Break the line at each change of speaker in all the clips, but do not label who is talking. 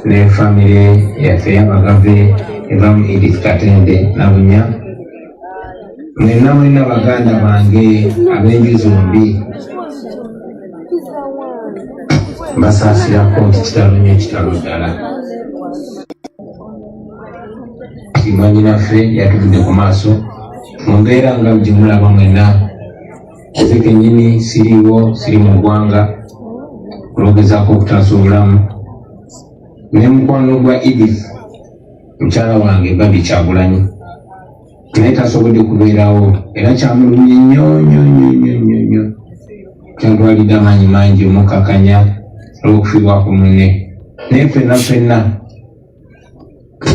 ne family yaffe y'Abagave ebamu Edith Katende Nabunya mwenna baganda bange ab'enju zombi basaasirako nti kitalo nnyo kitalo ddala kimwanyinaffe yatugudde ku maaso mu mbeera nga gye mulaba mwenna nze kennyini siriiwo siri mu ggwanga olwogezaako okutaasa obulamu ne mukwano gwa Edith mukyala wange Babi Kyagulanyi naye tasobodde kubeerawo era kyamulumye nnyo kyantwalidde amaanyi mangi omukakanya olw'okufiibwako munne naye ffenna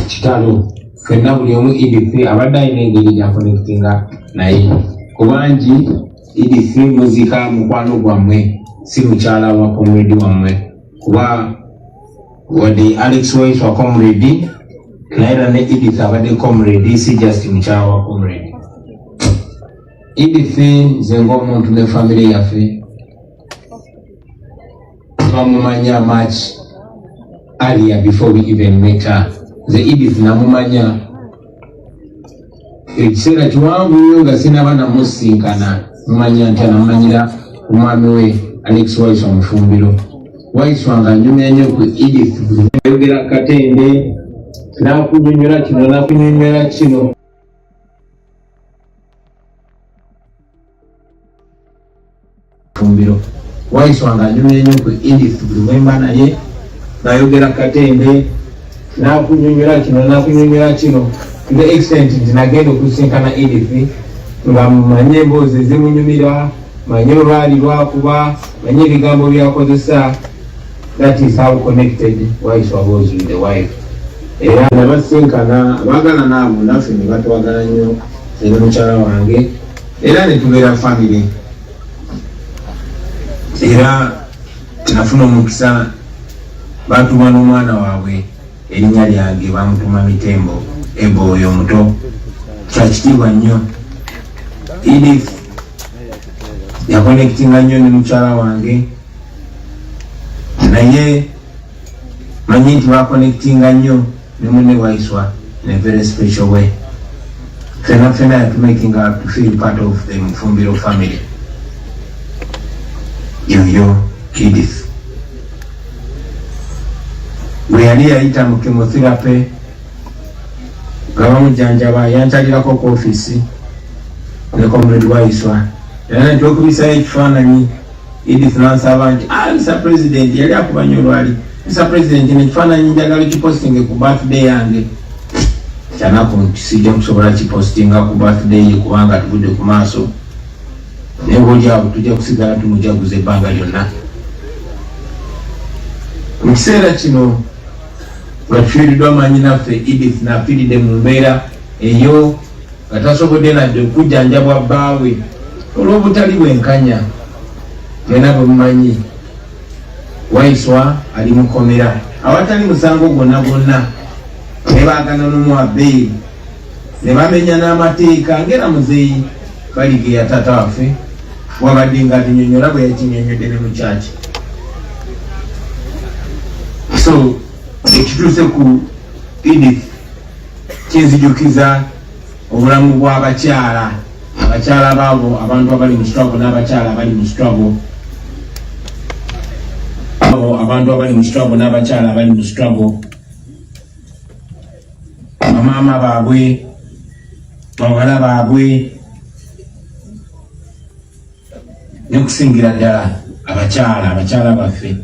kitalo ffenna buli omu Edith abadde alina engeri gyakonekutinga naye kubangi Edith muzika mukwano gwammwe si mukyala wa comrade wammwe kuba wadde Alex Wise wa comrade naye era ne Edith abadde comrade si just mukyala wa comrade. Edith nze ng'omuntu ne family yaffe twamumanya much earlier before we even met her. Nze Edith namumanya ekiseera kiwanvu nnyo nga sinaba namusinkana mumanya nti anamanyira omwami we Alex Wise omufumbiro. Wise wange anyumya nnyo ku Edith ayogera Katende n'akunyonyola kino n'akunyonyola kino. Fumbiro Wise wange anyumya nnyo ku Edith buli mwemba naye n'ayogera Katende n'akunyonyola kino n'akunyonyola kino to the extent nti nagenda okusinkana Edith nga manye emboozi ezimunyumira manye olwali lwakuba manye ebigambo byakozesa. That is how connected Wise was with the wife. Era nabasinkana abaagala naabo naffe ne batwagala nnyo ne mukyala wange era ne tubeera family era nafuna omukisa batuma n'omwana waabwe erinnya lyange bamutuma Mitembo Ebo oyo omuto kyakitiibwa nnyo. Edith yakonekutinga nnyo ne mukyala wange naye manyi nti bakonekutinga nnyo ne munne Waiswa in a very special way. Fena yatumaking up to feel part of the Mufumbiro family. Yo Edith bwe yali yayita mu chemotherapy nga bamujanjaba yankyalirako ku ofisi ne comrade Waiswa era nti okubisayo ekifaananyi Edith nansaba nti Mr. President yali akubanya olwali Mr. President nekifaananyi njagala kipostinge ku birthday yange kyanaku nti sijja kusobola kipostinga ku birthday ye kubanga tugudde ku maaso naye ng'olyawo tujja kusigala tumujaguza ebbanga lyonna. Mu kiseera kino nga tufiiriddwa maanyi naffe Edith n'afiiridde mu mbeera eyo nga tasobodde nadde okujjanjabwa bbaawe olw'obutali bwenkanya. Mwena bwe mumanyi Waiswa ali mukomera awatali musango gwonna ne baagana n'omuwa bbeeyi ne bamenya n'amateeka ng'era muzeeyi Balige ya tata waffe wabadde nga tinyonyola bwe yakinyonyodde ne mu kyaki. So ekituuse ku Edith kinzijukiza obulamu bw'abakyala baabo abantu abali mu struggle n'abakyala abali mu struggle abantu abali mu struggle n'abakyala abali mu struggle bamaama baabwe bawala baabwe ne kusingira ddala abakyala baffe.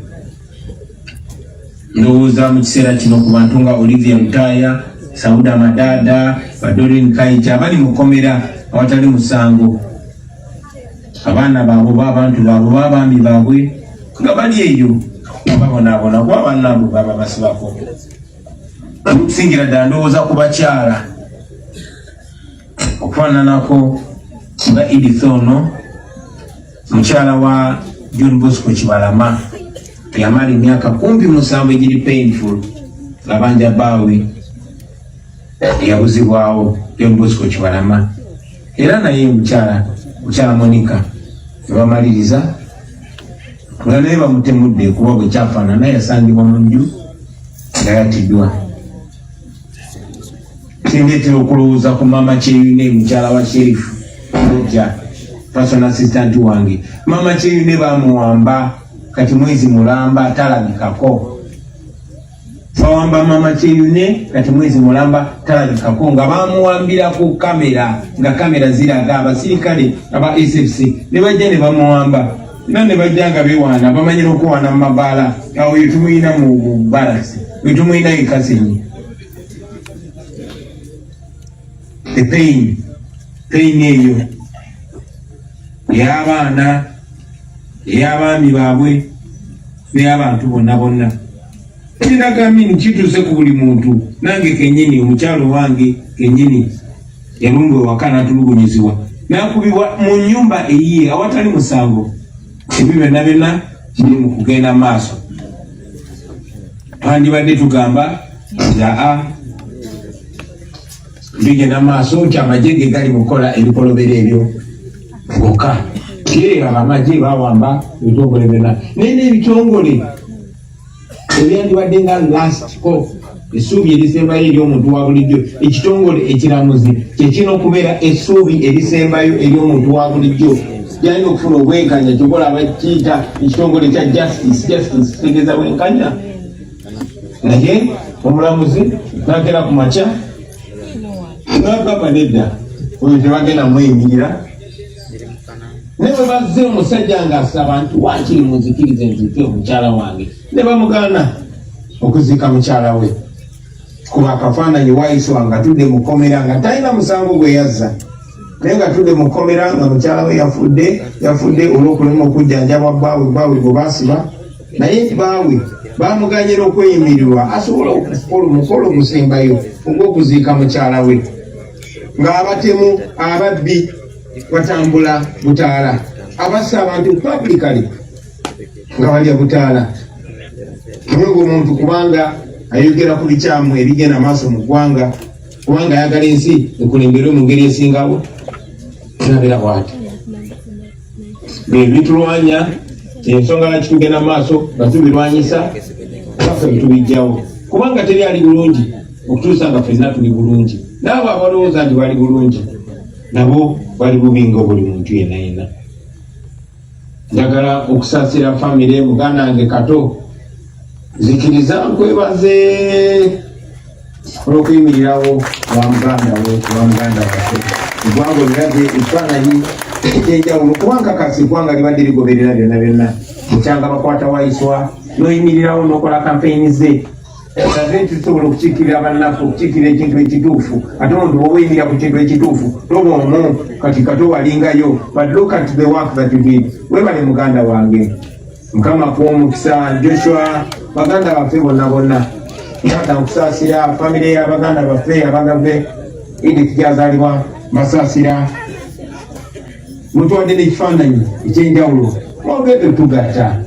Ndowooza mu kiseera kino ku bantu nga Olivia Mutaya, Sauda Madada, Badorin Kaija abali mukomera awatali musango, abaana baabo b'abantu baabo b'abaami baabwe nga bali eyo babonaabona kuba bannaabo baba basibako. Okusingira ddala ndowooza ku bakyala okufaananako nga Edith ono mukyala wa John Bosco Kibalama yamala emyaka 17 egiri painful nga banja bbaawe yabuzibwawo John Bosco Kibalama era naye mukyala Monica nebamaliriza nga naye bamutemudde kuba bwe kyafaanana yasangibwa mu nju yayatiddwa. Kindetera okulowooza ku Mama Kyeyune mukyala wa Sherifu Roja, personal assistant wange. Mama Kyeyune bamuwamba kati mwezi mulamba talabikako. Bawamba Mama Kyeyune kati mwezi mulamba talabikako nga bamuwambira ku kamera, nga kamera ziraga abasirikale aba SFC ne bajja ne bamuwamba. Nane bajjanga bewaana bamanyira okuwaana mu mabaala awo yetumuyina mu balasi yetumuyina ekasenyi. The pain eyo ey'abaana ey'abaami baabwe n'abantu bonna ekiragamini kituuse ku buli muntu. Nange kennyini omukyalo wange kennyini yalumba ewaka n'atulugunyizibwa n'akubibwa mu nnyumba eyiye awatali musango. Ebyo byonna kiri mu kugenda maaso. Twandibadde tugamba aa bigenda maaso nti amagye gali mukola ebikolobero ebyo goka. Abamagye bawamba ebitongole byonna naye n'ebitongole ebyandibadde nga last call, essuubi erisembayo ery'omuntu wa bulijjo. Ekitongole ekiramuzi kyekina okubeera essuubi erisembayo ery'omuntu wa bulijjo. Jalina okufuna obwenkanya kyobola abakiyita ekitongole kya justice kitegeeza bwenkanya. Naye omulamuzi nagera ku makya n'agamba nedda oyo tebagenda mweyimirira. Naye bwe bazze omusajja ng'asaba nti waakiri munzikirize nziike omukyala wange, ne bamugaana okuziika mukyala we kuba akafaananyi waayiswa nga tudde mu kkomera nga talina musango gwe yazza, naye nga tudde mu kkomera nga mukyala we yafudde olw'okulema okujjanjabwa bbaawe gwe baasiba. Naye bbaawe baamuganyira okweyimirirwa asobola okukola omukolo ogusembayo ogw'okuziika mukyala we, ng'abatemu ababbi batambula butaala, abassa abantu publicly nga balya butaala. Mwengo omuntu kubanga ayogera ku bikyamu ebigenda maaso mu ggwanga, kubanga ayagala ensi ekulemberwe mu ngeri esingawo, nabeera bw'ati. Bitulwanya ensonga laki tugenda maaso nga tubirwanyisa baffe bitubijjawo, kubanga teri ali bulungi okutuusa nga ffenna tuli bulungi. Naabo abalowooza nti bali bulungi nabo bali bubi nga buli muntu yenna. Njagala okusaasira famire muganda wange Kato, zikiriza nkwebaze olw'okuyimirirawo wa muganda waffe. Eggwanga olirabye ekifaananyi ekyenjawulo, kubanga kasi eggwanga libadde ligoberera byonna mukyanga bakwata waayiswa n'oyimirirawo n'okola kampeyini ze. Ate tusobola okukiikirira bannaffe, okukiikirira ekintu ekituufu. Ate omuntu bw'oba oyimirira ku kintu ekituufu toba omwo kati Kato walingayo. But look at the work that you did. Webale muganda wange, Mukama akuwa omukisa. Joshua, baganda baffe bonna yata okusaasira famire y'abaganda baffe abagave Edith gyazaalibwa basaasira. Mutuwadde n'ekifaananyi ekyenjawulo mwongedde otugatta.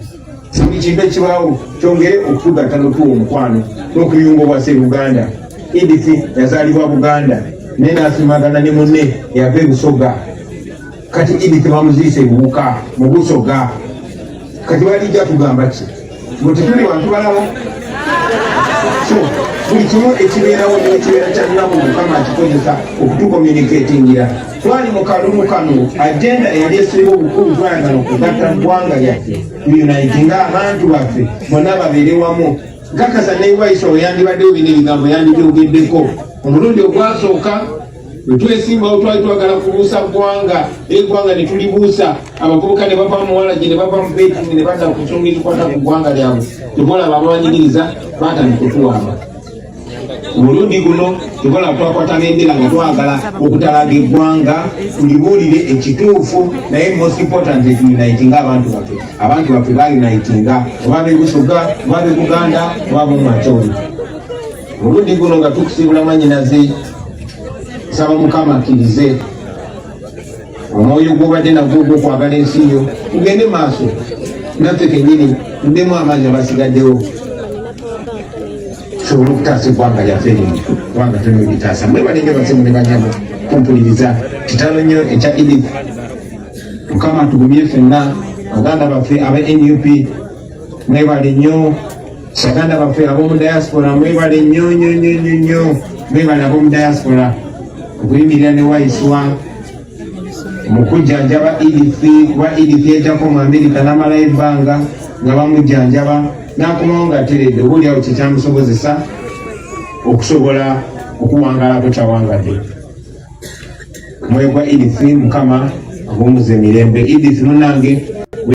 Buli kintu ekibaawo kyongere okutugatta n'otuwa omukwano n'okuyunga obwase Buganda. Edith yazaalibwa Buganda naye n'asimagana ne munne yava e Busoga. Kati Edith bamuziise Bubuka mu Busoga. Kati balijja tugamba ki? Mbu tetuli bantu balala. So buli kimu ekibeerawo n'ekibeera kyalinamu Mukama akikozesa okutucommunicatingira. Twali mu kalumu kano agenda eyali esinga obukulu twayagala okugatta ggwanga lyaffe unite ng'abantu baffe bonna babeere wamu. Nkakasa ne Waiswa yandibaddewo bino ebigambo yandibyogeddeko omulundi ogwasooka bwe twesimbawo twali twagala kubuusa ggwanga eggwanga ne tulibuusa. Abavubuka ne bava mu Walagi ne bava mu Beeting ne badda ku nsonga ezikwata ku ggwanga lyabwe. Tebolaba abawanyigiriza baatandika okutuwamba. Omulundi guno tebolaba twakwata bendera nga twagala okutalaga eggwanga tulibuulire ekituufu, naye most important tuunitinga abantu baffe baunitinga oba b'e Busoga oba b'e Buganda oba b'omu Acholi. Omulundi guno nga tukusibula mwannyinaze, saba Mukama akkirize omwoyo gw'obadde nagwo gw'okwagala ensi yo tugende maaso naffe kennyini tuddemu amaanyi abasigaddewo tusobole okutaasa eggwanga lyaffe lino kubanga tulina ebitaasa. Mwebale nnyo basimu ne banyabo kumpuliriza kitalo nnyo ekya Edith. Mukama atugumye ffenna baganda baffe aba NUP mwebale nnyo Baganda baffe ab'omu diaspora mwebale nnyo mwebale ab'omu diaspora okuyimirira ne Waiswa mu kujjanjaba Edith, kuba Edith yajjako mu Amerika n'amalayo ebbanga nga bamujjanjaba n'akomawo nga ateredde obuulyawo kyekyamusobozesa okusobola okuwangalako kyawangadde. Mwegwa Edith, Mukama agumuze emirembe. Edith munange